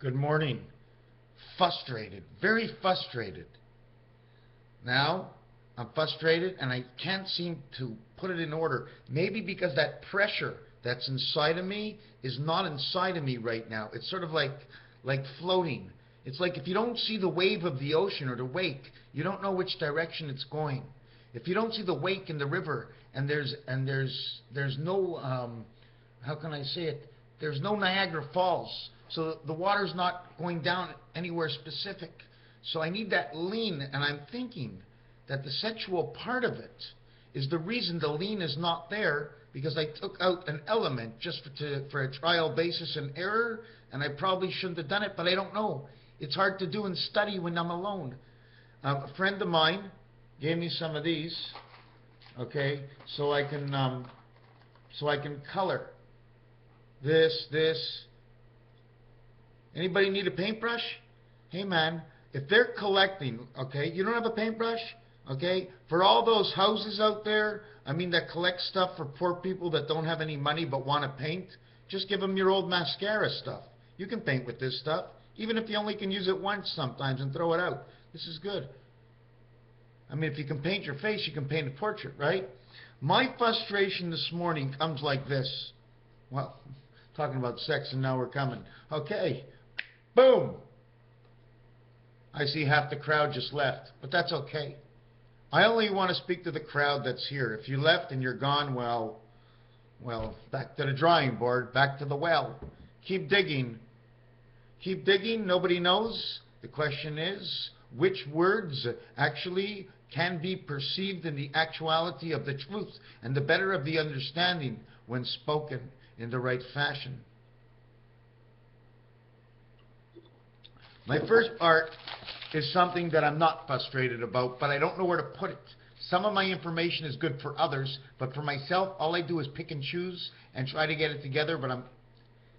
Good morning. Frustrated, very frustrated. Now, I'm frustrated and I can't seem to put it in order. Maybe because that pressure that's inside of me is not inside of me right now. It's sort of like floating. It's like if you don't see the wave of the ocean or the wake, you don't know which direction it's going. If you don't see the wake in the river and there's no how can I say it? There's no Niagara Falls. So the water's not going down anywhere specific. So I need that lean, and I'm thinking that the sexual part of it is the reason the lean is not there, because I took out an element just for a trial basis and error, and I probably shouldn't have done it, but I don't know. It's hard to do and study when I'm alone. A friend of mine gave me some of these, okay, so I can color this. Anybody need a paintbrush? Hey man, if they're collecting, okay, you don't have a paintbrush, okay, for all those houses out there, I mean, that collect stuff for poor people that don't have any money but want to paint, just give them your old mascara stuff. You can paint with this stuff, even if you only can use it once sometimes and throw it out. This is good. I mean, if you can paint your face, you can paint a portrait, right? My frustration this morning comes like this. Well, talking about sex and now we're coming. Okay. Boom! I see half the crowd just left, but that's okay. I only want to speak to the crowd that's here. If you left and you're gone, well, back to the drawing board, back to the well. Keep digging. Keep digging. Nobody knows. The question is, which words actually can be perceived in the actuality of the truth and the better of the understanding when spoken in the right fashion. My first part is something that I'm not frustrated about, but I don't know where to put it. Some of my information is good for others, but for myself, all I do is pick and choose and try to get it together, but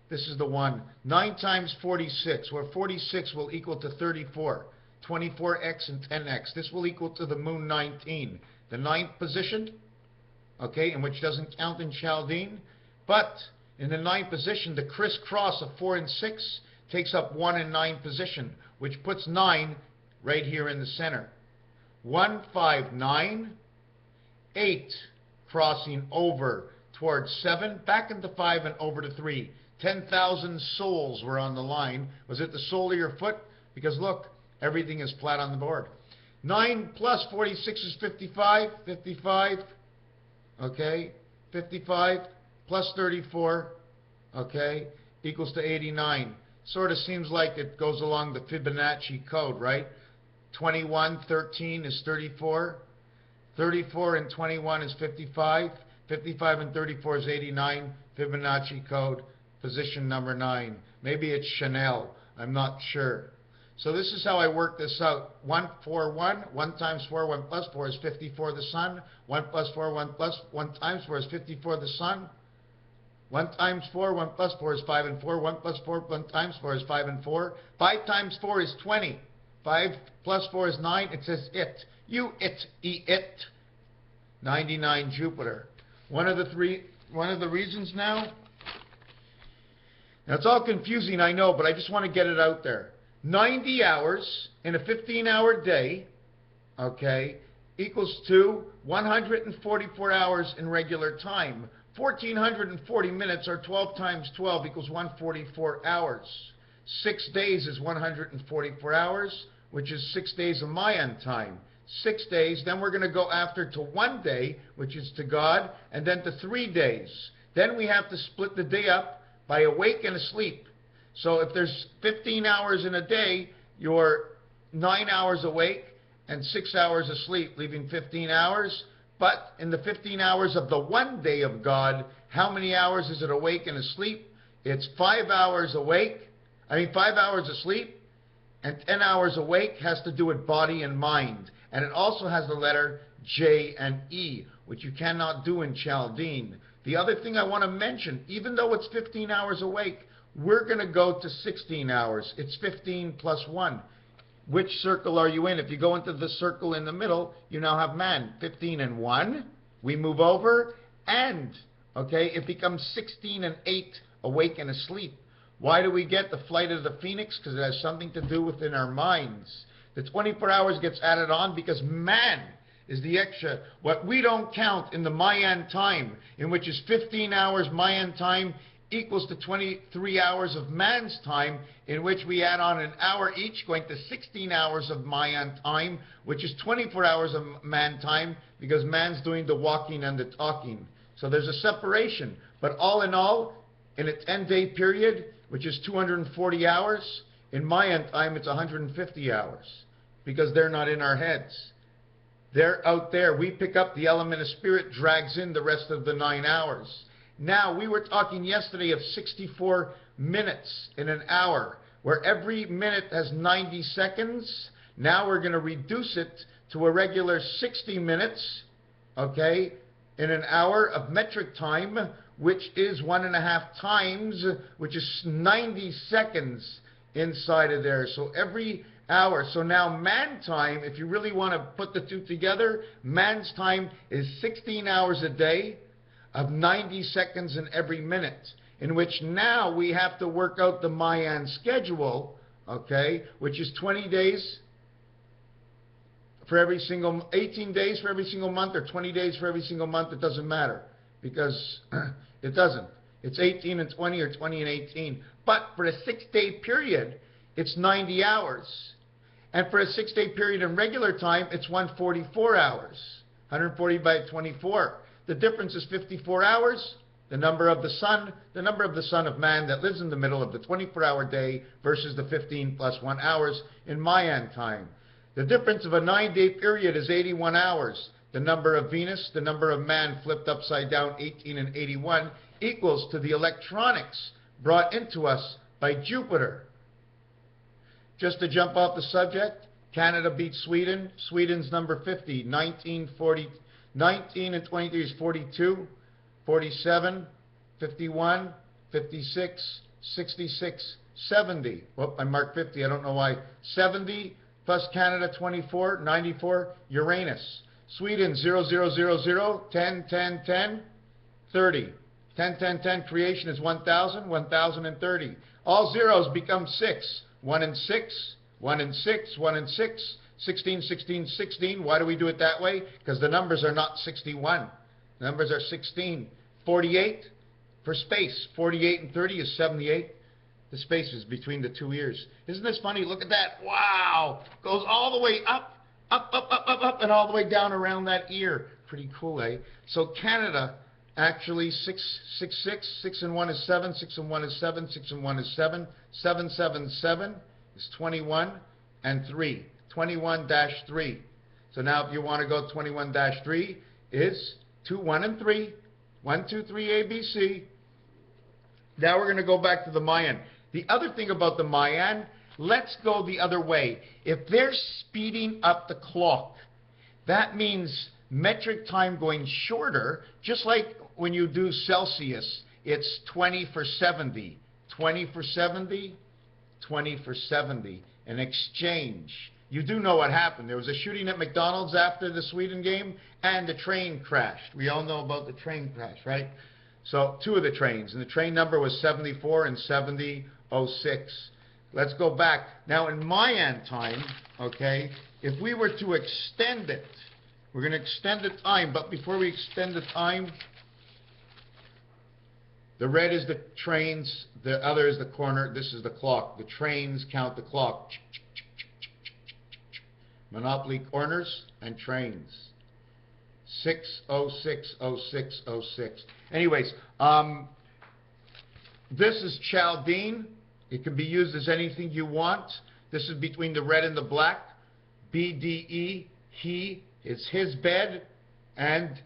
this is the one. 9 times 46, where 46 will equal to 34. 24x and 10x. This will equal to the moon 19. The 9th position, okay, and which doesn't count in Chaldean, but in the 9th position, the crisscross of 4 and 6 takes up 1 and 9 position, which puts 9 right here in the center. 1, 5, 9, 8, crossing over towards 7, back into 5 and over to 3. 10,000 soles were on the line. Was it the sole of your foot? Because look, everything is flat on the board. 9 plus 46 is 55. 55, okay, 55 plus 34, okay, equals to 89. Sort of seems like it goes along the Fibonacci code, right? 21, 13 is 34. 34 and 21 is 55. 55 and 34 is 89. Fibonacci code, position number 9. Maybe it's Chanel. I'm not sure. So this is how I work this out. 1, 4, 1. 1 times 4, 1 plus 4 is 54 the sun. 1 plus 4, 1 times 4 is 54 the sun. 1 times 4, 1 plus 4 is 5 and 4. 1 plus 4, 1 times 4 is 5 and 4. 5 times 4 is 20. 5 plus 4 is 9. It says it. You it. 99 Jupiter. One of the reasons now it's all confusing, I know, but I just want to get it out there. 90 hours in a 15-hour day, okay, equals to 144 hours in regular time. 1,440 minutes, or 12 times 12 equals 144 hours. 6 days is 144 hours, which is 6 days of Mayan time. 6 days, then we're going to go after to 1 day, which is to God, and then to 3 days. Then we have to split the day up by awake and asleep. So if there's 15 hours in a day, you're 9 hours awake and 6 hours asleep, leaving 15 hours. But in the 15 hours of the 1 day of God, how many hours is it awake and asleep? It's 5 hours awake, 5 hours asleep, and 10 hours awake. Has to do with body and mind. And it also has the letter J and E, which you cannot do in Chaldean. The other thing I want to mention, even though it's 15 hours awake, we're going to go to 16 hours. It's 15 plus 1. Which circle are you in? If you go into the circle in the middle, you now have man. 15 and 1, we move over, and, okay, it becomes 16 and 8, awake and asleep. Why do we get the flight of the phoenix? Because it has something to do within our minds. The 24 hours gets added on because man is the extra. What we don't count in the Mayan time, in which is 15 hours Mayan time, equals to 23 hours of man's time, in which we add on an hour each, going to 16 hours of Mayan time, which is 24 hours of man time, because man's doing the walking and the talking. So there's a separation. But all in all, in a 10-day period, which is 240 hours, in Mayan time it's 150 hours, because they're not in our heads. They're out there. We pick up the element of spirit, drags in the rest of the 9 hours. Now, we were talking yesterday of 64 minutes in an hour, where every minute has 90 seconds. Now we're going to reduce it to a regular 60 minutes, okay, in an hour of metric time, which is 1.5 times, which is 90 seconds inside of there. So every hour. So now man time, if you really want to put the two together, man's time is 16 hours a day of 90 seconds in every minute, in which now we have to work out the Mayan schedule, okay, which is 20 days for every single, 18 days for every single month, or 20 days for every single month. It doesn't matter, because it doesn't. It's 18 and 20 or 20 and 18. But for a 6-day period, it's 90 hours. And for a 6-day period in regular time, it's 144 hours. 140 by 24. The difference is 54 hours, the number of the sun of man that lives in the middle of the 24-hour day versus the 15 plus 1 hours in Mayan time. The difference of a 9-day period is 81 hours. The number of Venus, the number of man flipped upside down, 18 and 81, equals to the electronics brought into us by Jupiter. Just to jump off the subject, Canada beats Sweden. Sweden's number 50, 19 and 23 is 42, 47, 51, 56, 66, 70. Well, I marked 50. I don't know why. 70 plus Canada 24, 94, Uranus. Sweden 0, 0, 0, 0, 10, 10, 10, 30. 10, 10, 10, creation is 1,000, 1,030. All zeros become 6. 1 and 6, 1 and 6, 1 and 6. 16, 16, 16. Why do we do it that way? Because the numbers are not 61. The numbers are 16. 48 for space. 48 and 30 is 78. The space is between the two ears. Isn't this funny? Look at that. Wow. Goes all the way up, up, up, up, up, up, and all the way down around that ear. Pretty cool, eh? So Canada, actually 6, 6, 6. 6 and 1 is 7. 6 and 1 is 7. 6 and 1 is 7. 7, 7, 7 is 21 and 3. 21-3. So now if you want to go 21-3 is 2, 1, and 3. 1, 2, 3, ABC. Now we're going to go back to the Mayan. The other thing about the Mayan, let's go the other way. If they're speeding up the clock, that means metric time going shorter, just like when you do Celsius, it's 20 for 70. 20 for 70, 20 for 70. An exchange. You do know what happened. There was a shooting at McDonald's after the Sweden game, and the train crashed. We all know about the train crash, right? So 2 of the trains, and the train number was 74 and 7006. Let's go back. Now in Mayan time, okay, if we were to extend it, we're going to extend the time, but before we extend the time, the red is the trains, the other is the corner, this is the clock. The trains count the clock. Monopoly corners and trains. 6060606. Anyways, this is Chaldean. It can be used as anything you want. This is between the red and the black. BDE, he, it's his bed, and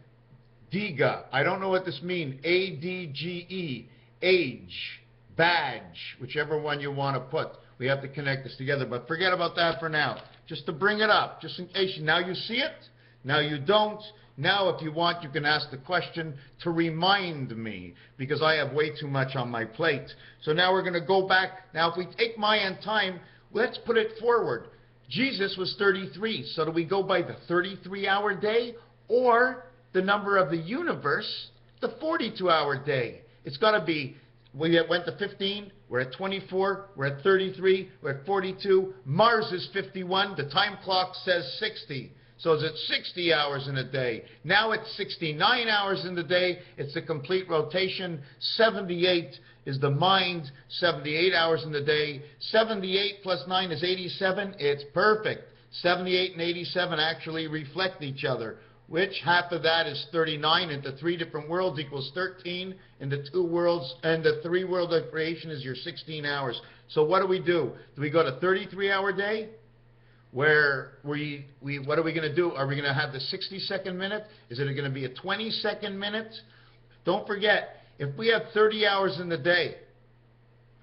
Diga. I don't know what this means. ADGE, age, badge, whichever one you want to put. We have to connect this together, but forget about that for now. Just to bring it up, just in case. Now you see it, now you don't. Now if you want, you can ask the question to remind me, because I have way too much on my plate. So now we're going to go back. Now if we take Mayan time, let's put it forward. Jesus was 33, so do we go by the 33-hour day or the number of the universe, the 42-hour day? It's got to be We went to 15, we're at 24, we're at 33, we're at 42. Mars is 51, the time clock says 60. So it's at 60 hours in a day. Now it's 69 hours in the day. It's a complete rotation. 78 is the mind, 78 hours in the day. 78 plus 9 is 87. It's perfect. 78 and 87 actually reflect each other. Which half of that is 39 into 3 different worlds equals 13, and the 2 worlds and the 3 world of creation is your 16 hours. So what do? Do we go to 33-hour day? Where what are we going to do? Are we going to have the 60-second minute? Is it going to be a 20-second minute? Don't forget, if we have 30 hours in the day,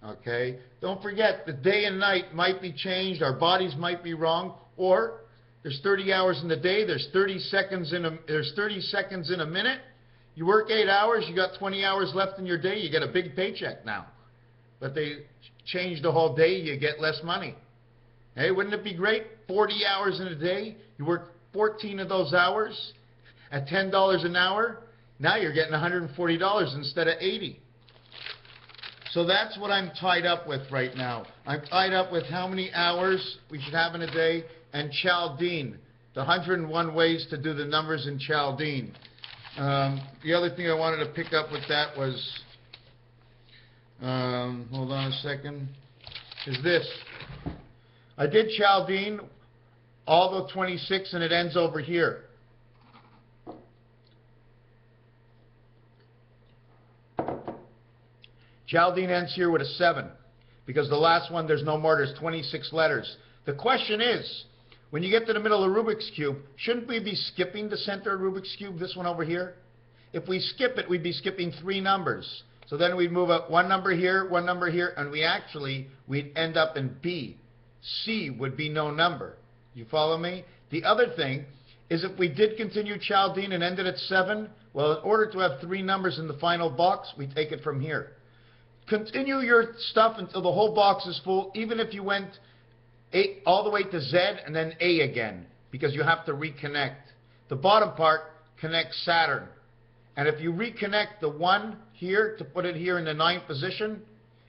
okay, don't forget the day and night might be changed, our bodies might be wrong, or there's 30 hours in the day, there's 30 seconds in a minute. You work 8 hours, you got 20 hours left in your day, you get a big paycheck now. But they change the whole day, you get less money. Hey, wouldn't it be great? 40 hours in a day, you work 14 of those hours at $10 an hour. Now you're getting $140 instead of $80. So that's what I'm tied up with right now. I'm tied up with how many hours we should have in a day, and Chaldean, the 101 ways to do the numbers in Chaldean. The other thing I wanted to pick up with that was, hold on a second, is this. I did Chaldean, all the 26, and it ends over here. Chaldean ends here with a 7, because the last one, there's no more, there's 26 letters. The question is, when you get to the middle of Rubik's Cube, shouldn't we be skipping the center of Rubik's Cube, this one over here? If we skip it, we'd be skipping 3 numbers. So then we'd move up 1 number here, and we'd end up in B. C would be no number. You follow me? The other thing is, if we did continue Chaldean and ended at 7, well, in order to have 3 numbers in the final box, we take it from here. Continue your stuff until the whole box is full, even if you went all the way to Z and then A again, because you have to reconnect. The bottom part connects Saturn. And if you reconnect the 1 here to put it here in the 9th position,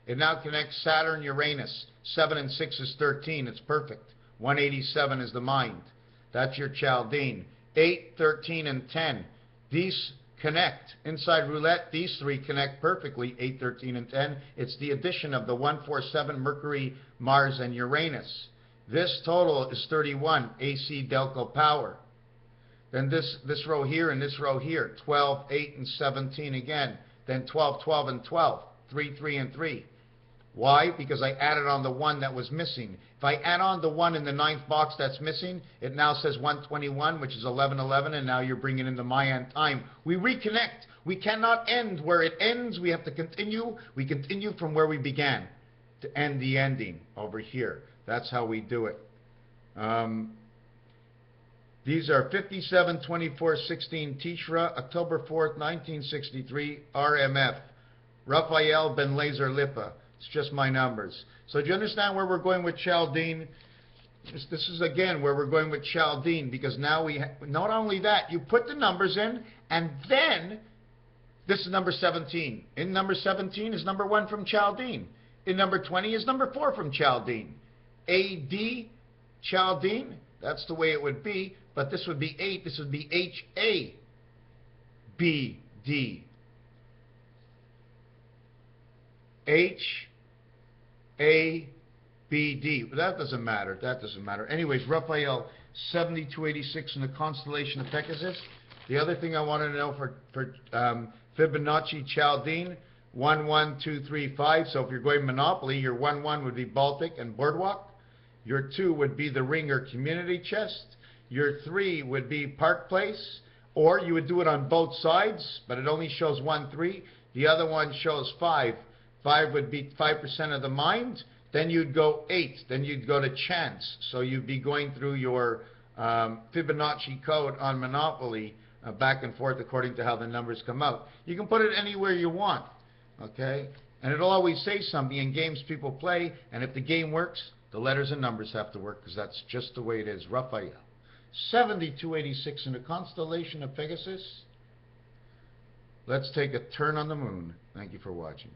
it now connects Saturn, Uranus. 7 and 6 is 13. It's perfect. 187 is the mind. That's your Chaldean. 8, 13, and 10. These connect. Inside roulette, these 3 connect perfectly, 8, 13, and 10. It's the addition of the 1, 4, 7, Mercury, Mars, and Uranus. This total is 31, AC Delco power. Then this row here and this row here, 12, 8, and 17 again. Then 12, 12, and 12, 3, 3, and 3. Why? Because I added on the 1 that was missing. If I add on the 1 in the 9th box that's missing, it now says 121, which is 1111, and now you're bringing in the Mayan time. We reconnect. We cannot end where it ends. We have to continue. We continue from where we began to end the ending over here. That's how we do it. These are 57, 24, 16 Tishra, October 4th, 1963, RMF. Raphael Ben Lazer Lipa. It's just my numbers. So do you understand where we're going with Chaldean? This is again where we're going with Chaldean, because now we not only that, you put the numbers in, and then this is number 17. In number 17 is number 1 from Chaldean. In number 20 is number 4 from Chaldean. AD Chaldean, that's the way it would be, but this would be 8. This would be HABD. HABD. But that doesn't matter. That doesn't matter. Anyways, Raphael 7286 in the constellation of Pegasus. The other thing I wanted to know for Fibonacci Chaldean, 11235. So if you're going Monopoly, your 1-1 would be Baltic and Boardwalk. Your 2 would be the Ring or Community Chest. Your 3 would be Park Place. Or you would do it on both sides, but it only shows 1, 3. The other one shows 5. 5 would be 5% of the mind. Then you'd go 8. Then you'd go to chance. So you'd be going through your Fibonacci code on Monopoly back and forth according to how the numbers come out. You can put it anywhere you want. Okay? And it'll always say something in games people play. And if the game works, the letters and numbers have to work, because that's just the way it is. Raphael 7286 in the constellation of Pegasus. Let's take a turn on the moon. Thank you for watching.